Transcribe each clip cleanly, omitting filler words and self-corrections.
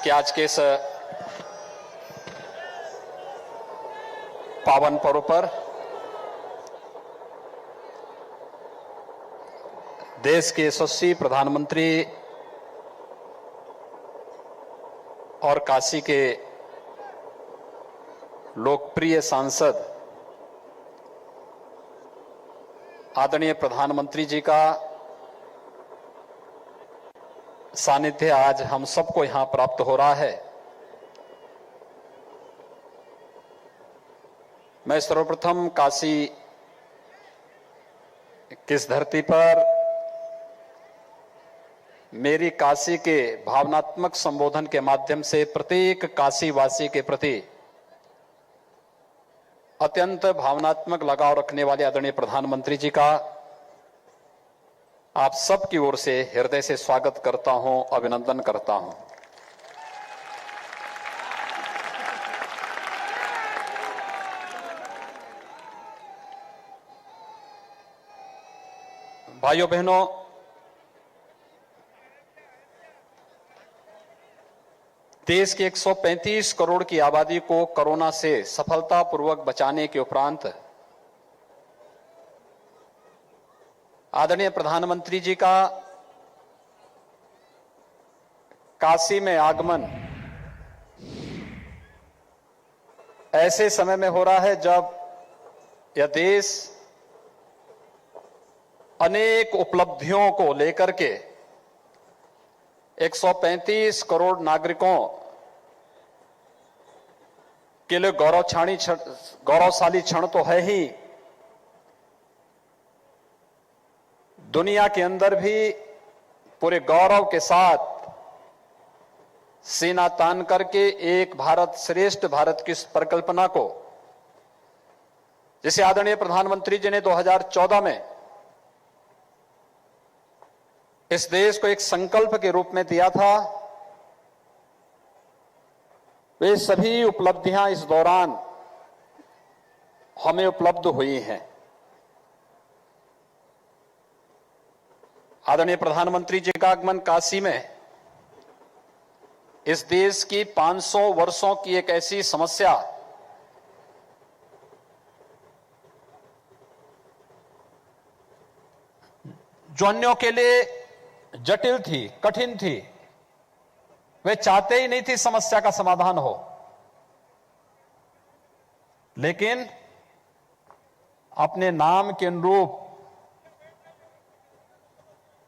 कि आज के इस पावन पर्व पर देश के यशस्वी प्रधानमंत्री और काशी के लोकप्रिय सांसद आदरणीय प्रधानमंत्री जी का सानिध्य आज हम सबको यहां प्राप्त हो रहा है। मैं सर्वप्रथम काशी किस धरती पर मेरी काशी के भावनात्मक संबोधन के माध्यम से प्रत्येक काशीवासी के प्रति अत्यंत भावनात्मक लगाव रखने वाले आदरणीय प्रधानमंत्री जी का आप सब की ओर से हृदय से स्वागत करता हूं, अभिनंदन करता हूं। भाइयों बहनों, देश के 135 करोड़ की आबादी को कोरोना से सफलतापूर्वक बचाने के उपरांत आदरणीय प्रधानमंत्री जी का काशी में आगमन ऐसे समय में हो रहा है जब यह देश अनेक उपलब्धियों को लेकर के 135 करोड़ नागरिकों के लिए गौरवशाली क्षण तो है ही, दुनिया के अंदर भी पूरे गौरव के साथ सीना तान करके एक भारत श्रेष्ठ भारत की परिकल्पना को, जिसे आदरणीय प्रधानमंत्री जी ने 2014 में इस देश को एक संकल्प के रूप में दिया था, वे सभी उपलब्धियां इस दौरान हमें उपलब्ध हुई हैं। आदरणीय प्रधानमंत्री जी का आगमन काशी में इस देश की 500 वर्षों की एक ऐसी समस्या जो अन्यों के लिए जटिल थी, कठिन थी, वे चाहते ही नहीं थी समस्या का समाधान हो, लेकिन अपने नाम के अनुरूप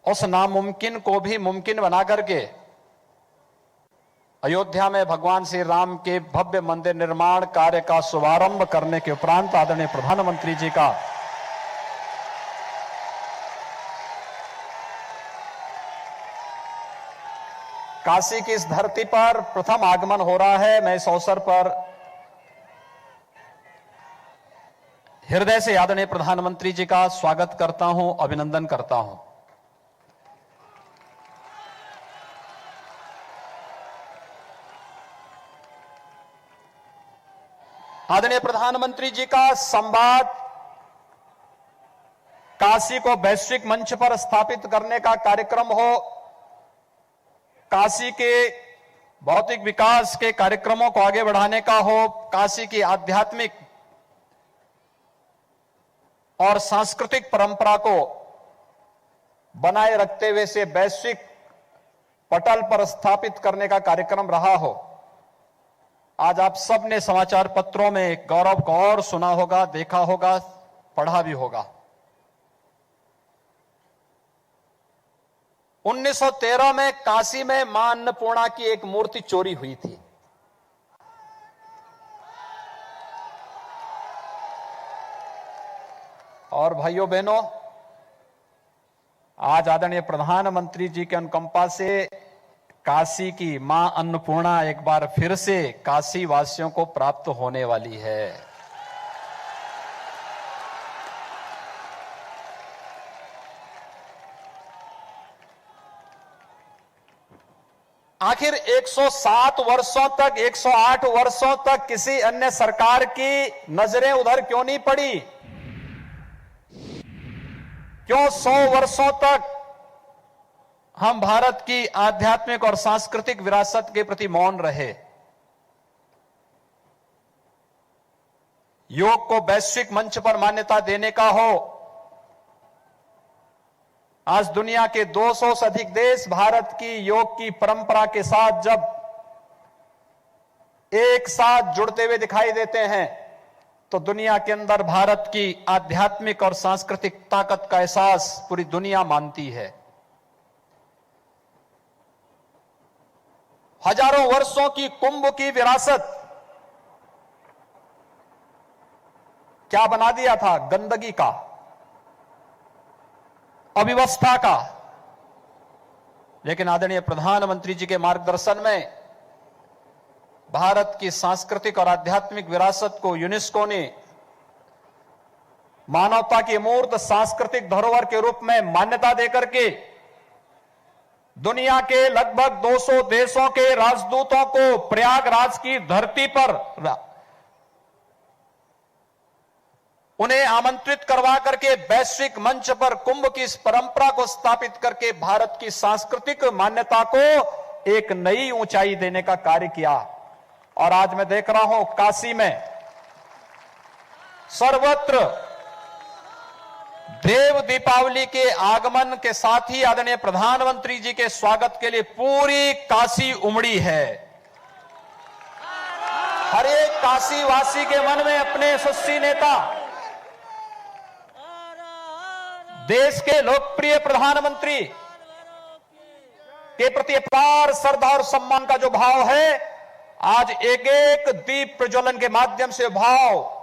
उस नामुमकिन को भी मुमकिन बना करके अयोध्या में भगवान श्री राम के भव्य मंदिर निर्माण कार्य का शुभारंभ करने के उपरांत आदरणीय प्रधानमंत्री जी का काशी की इस धरती पर प्रथम आगमन हो रहा है। मैं इस अवसर पर हृदय से आदरणीय प्रधानमंत्री जी का स्वागत करता हूं, अभिनंदन करता हूं। आदरणीय प्रधानमंत्री जी का संवाद काशी को वैश्विक मंच पर स्थापित करने का कार्यक्रम हो, काशी के भौतिक विकास के कार्यक्रमों को आगे बढ़ाने का हो, काशी की आध्यात्मिक और सांस्कृतिक परंपरा को बनाए रखते हुए से वैश्विक पटल पर स्थापित करने का कार्यक्रम रहा हो। आज आप सब ने समाचार पत्रों में गौरव को और सुना होगा, देखा होगा, पढ़ा भी होगा। 1913 में काशी में मां अन्नपूर्णा की एक मूर्ति चोरी हुई थी। और भाइयों बहनों, आज आदरणीय प्रधानमंत्री जी के अनुकंपा से काशी की मां अन्नपूर्णा एक बार फिर से काशी वासियों को प्राप्त होने वाली है। आखिर 107 वर्षों तक, 108 वर्षों तक किसी अन्य सरकार की नजरें उधर क्यों नहीं पड़ी? क्यों 100 वर्षों तक हम भारत की आध्यात्मिक और सांस्कृतिक विरासत के प्रति मौन रहे। योग को वैश्विक मंच पर मान्यता देने का हो, आज दुनिया के 200 से अधिक देश भारत की योग की परंपरा के साथ जब एक साथ जुड़ते हुए दिखाई देते हैं, तो दुनिया के अंदर भारत की आध्यात्मिक और सांस्कृतिक ताकत का एहसास पूरी दुनिया मानती है। हजारों वर्षों की कुंभ की विरासत क्या बना दिया था? गंदगी का, अव्यवस्था का। लेकिन आदरणीय प्रधानमंत्री जी के मार्गदर्शन में भारत की सांस्कृतिक और आध्यात्मिक विरासत को यूनेस्को ने मानवता की अमूर्त सांस्कृतिक धरोहर के रूप में मान्यता देकर के दुनिया के लगभग 200 देशों के राजदूतों को प्रयागराज की धरती पर उन्हें आमंत्रित करवा करके वैश्विक मंच पर कुंभ की इस परंपरा को स्थापित करके भारत की सांस्कृतिक मान्यता को एक नई ऊंचाई देने का कार्य किया। और आज मैं देख रहा हूं काशी में सर्वत्र देव दीपावली के आगमन के साथ ही आदरणीय प्रधानमंत्री जी के स्वागत के लिए पूरी काशी उमड़ी है। हर एक काशी वासी के मन में अपने यशस्वी नेता, देश के लोकप्रिय प्रधानमंत्री के प्रति अपार श्रद्धा और सम्मान का जो भाव है, आज एक एक दीप प्रज्वलन के माध्यम से भाव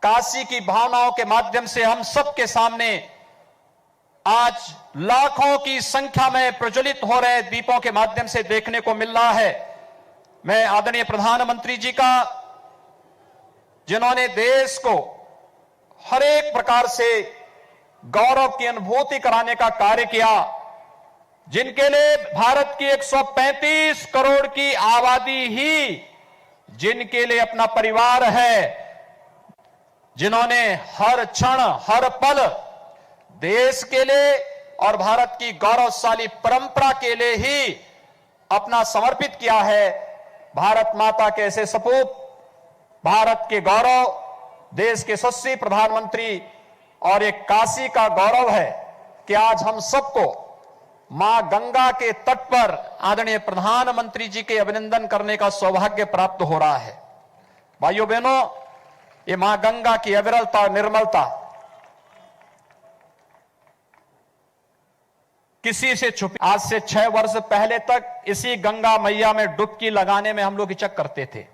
काशी की भावनाओं के माध्यम से हम सबके सामने आज लाखों की संख्या में प्रज्वलित हो रहे दीपों के माध्यम से देखने को मिल रहा है। मैं आदरणीय प्रधानमंत्री जी का, जिन्होंने देश को हर एक प्रकार से गौरव की अनुभूति कराने का कार्य किया, जिनके लिए भारत की 135 करोड़ की आबादी ही जिनके लिए अपना परिवार है, जिन्होंने हर क्षण हर पल देश के लिए और भारत की गौरवशाली परंपरा के लिए ही अपना समर्पित किया है। भारत माता के ऐसे सपूत, भारत के गौरव, देश के यशस्वी प्रधानमंत्री और एक काशी का गौरव है कि आज हम सबको मां गंगा के तट पर आदरणीय प्रधानमंत्री जी के अभिनंदन करने का सौभाग्य प्राप्त हो रहा है। भाइयों बहनों, ये मां गंगा की अविरलता, निर्मलता किसी से छुपी। आज से 6 वर्ष पहले तक इसी गंगा मैया में डुबकी लगाने में हम लोग हिचक करते थे।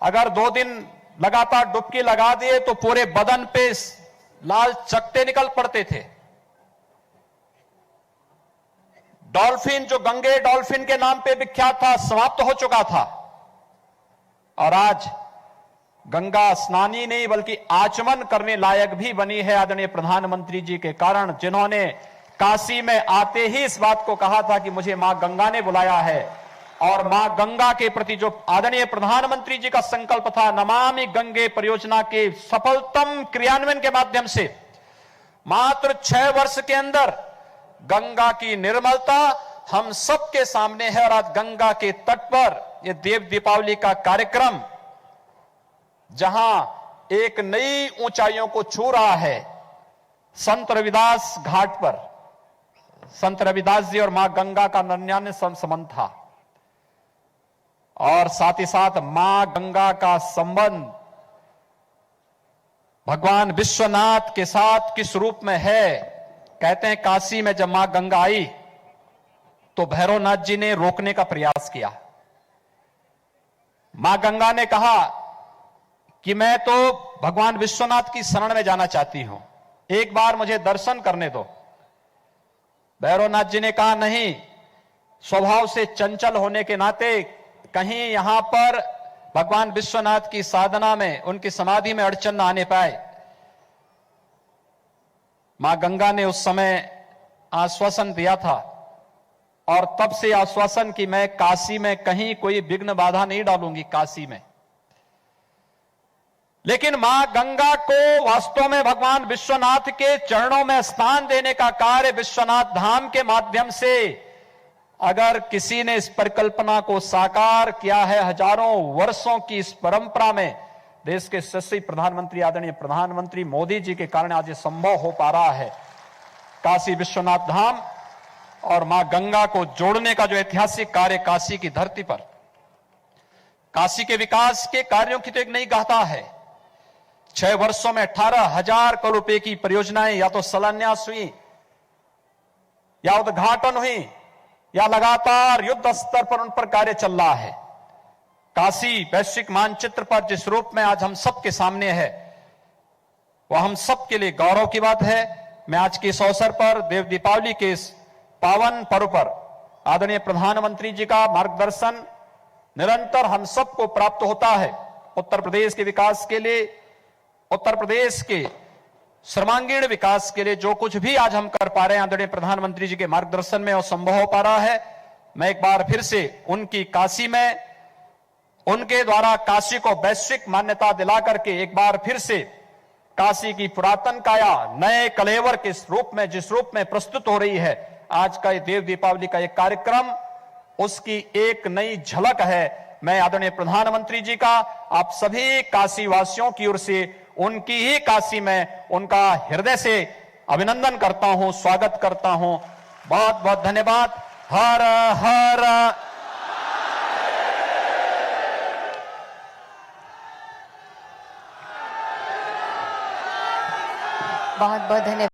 अगर 2 दिन लगातार डुबकी लगा दिए तो पूरे बदन पे लाल चकत्ते निकल पड़ते थे। डॉल्फिन, जो गंगे डॉल्फिन के नाम पे विख्यात था, समाप्त हो चुका था। और आज गंगा स्नानी नहीं बल्कि आचमन करने लायक भी बनी है आदरणीय प्रधानमंत्री जी के कारण, जिन्होंने काशी में आते ही इस बात को कहा था कि मुझे मां गंगा ने बुलाया है। और मां गंगा के प्रति जो आदरणीय प्रधानमंत्री जी का संकल्प था, नमामि गंगे परियोजना के सफलतम क्रियान्वयन के माध्यम से मात्र 6 वर्ष के अंदर गंगा की निर्मलता हम सबके सामने है। और आज गंगा के तट पर यह देव दीपावली का कार्यक्रम जहां एक नई ऊंचाइयों को छू रहा है, संत रविदास घाट पर संत रविदास जी और मां गंगा का अनन्य संबंध था। और साथ ही साथ मां गंगा का संबंध भगवान विश्वनाथ के साथ किस रूप में है। कहते हैं काशी में जब मां गंगा आई तो भैरवनाथ जी ने रोकने का प्रयास किया। मां गंगा ने कहा कि मैं तो भगवान विश्वनाथ की शरण में जाना चाहती हूं, एक बार मुझे दर्शन करने दो। भैरवनाथ जी ने कहा नहीं, स्वभाव से चंचल होने के नाते कहीं यहां पर भगवान विश्वनाथ की साधना में, उनकी समाधि में अड़चन न आने पाए। मां गंगा ने उस समय आश्वासन दिया था और तब से आश्वासन कि मैं काशी में कहीं कोई विघ्न बाधा नहीं डालूंगी। काशी में लेकिन मां गंगा को वास्तव में भगवान विश्वनाथ के चरणों में स्थान देने का कार्य विश्वनाथ धाम के माध्यम से अगर किसी ने इस परिकल्पना को साकार किया है, हजारों वर्षों की इस परंपरा में देश के यशस्वी प्रधानमंत्री आदरणीय प्रधानमंत्री मोदी जी के कारण आज ये संभव हो पा रहा है। काशी विश्वनाथ धाम और मां गंगा को जोड़ने का जो ऐतिहासिक कार्य काशी की धरती पर, काशी के विकास के कार्यों की तो एक नई गाथा है। 6 वर्षों में 18,000 करोड़ रुपए की परियोजनाएं या तो शिलान्यास हुई या उद्घाटन हुई या लगातार युद्ध स्तर पर उन पर कार्य चल रहा है। काशी वैश्विक मानचित्र पर जिस रूप में आज हम सबके सामने है, वह हम सबके लिए गौरव की बात है। मैं आज के इस अवसर पर देव दीपावली के इस पावन पर्व पर आदरणीय प्रधानमंत्री जी का मार्गदर्शन निरंतर हम सबको प्राप्त होता है। उत्तर प्रदेश के विकास के लिए, उत्तर प्रदेश के सर्वांगीण विकास के लिए जो कुछ भी आज हम कर पा रहे हैं आदरणीय प्रधानमंत्री जी के मार्गदर्शन में वो संभव हो पा रहा है। मैं एक बार फिर से उनकी काशी में, उनके द्वारा काशी को वैश्विक मान्यता दिला करके एक बार फिर से काशी की पुरातन काया नए कलेवर के रूप में, जिस रूप में प्रस्तुत हो रही है, आज का ये देव दीपावली का एक कार्यक्रम उसकी एक नई झलक है। मैं आदरणीय प्रधानमंत्री जी का आप सभी काशी वासियों की ओर से उनकी ही काशी में उनका हृदय से अभिनंदन करता हूं, स्वागत करता हूं। बहुत बहुत धन्यवाद। हर हर बहुत बहुत धन्यवाद।